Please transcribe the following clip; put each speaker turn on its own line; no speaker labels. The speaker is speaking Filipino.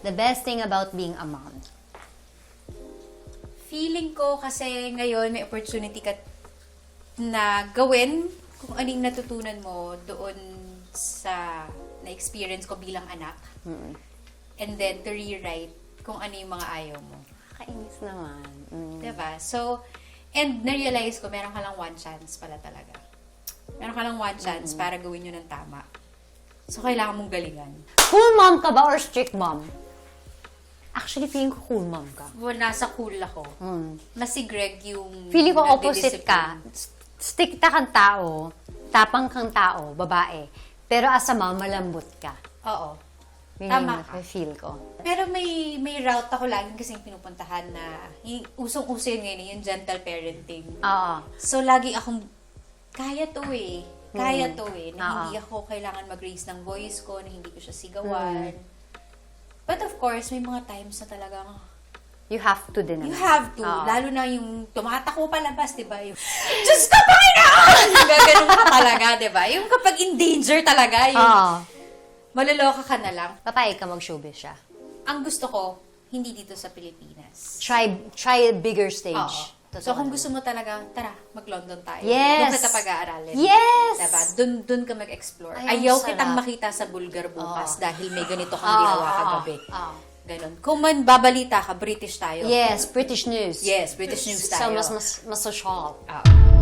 The best thing about being a mom.
Feeling ko kasi ngayon may opportunity ka na gawin kung anong natutunan mo doon sa na-experience ko bilang anak. And then to rewrite kung ano yung mga ayaw mo.
Kainis naman.
Diba? So, and na-realize ko, meron ka lang one chance pala talaga. Meron ka lang one chance para gawin yun ng tama. So, kailangan mong galingan.
Cool mom ka ba or strict mom? Actually, feeling ko cool mom ka.
Well, nasa cool ako. Mas si Greg yung
Feeling ko opposite ka.
nagdi-discipline.
Stricta kang tao, tapang kang tao, babae. Pero as a mom, malambot ka.
Oo.
Yun
Tama
yung
ka.
feel ko.
Pero may route ako laging kasing pinupuntahan na usong-uso yun ngayon, yung gentle parenting.
Oo.
So, lagi akong, kaya to eh. Kaya to eh. Na
Oo.
hindi ako kailangan mag-raise ng voice ko, na hindi ko siya sigawan. But of course, may mga times na talagang,
You have to din.
you
naman.
have to.
Oo.
Lalo na yung tumatakbo palabas, di ba? Yung, Diyos ko, Panginoon! Gaganon ka talaga, di ba? Yung kapag in danger talaga, yung
Oo.
maloloka ka na lang.
Papayag ka mag-showbiz siya.
Ang gusto ko, hindi dito sa Pilipinas.
Try a bigger stage.
Oo. So, kung gusto mo talaga, tara, mag-London tayo.
Yes!
Doon kita pag-aaralin.
Yes!
Diba? Doon ka mag-explore.
Ay,
Ayaw
ang
kitang
sarap.
makita sa Bulgar bukas
Oo.
dahil may ganito kang ginawa kagabi.
Oo.
Ganon. Kung man babalita ka, British tayo.
Yes, British news.
Yes, British news
So,
tayo.
mas social.
Oo.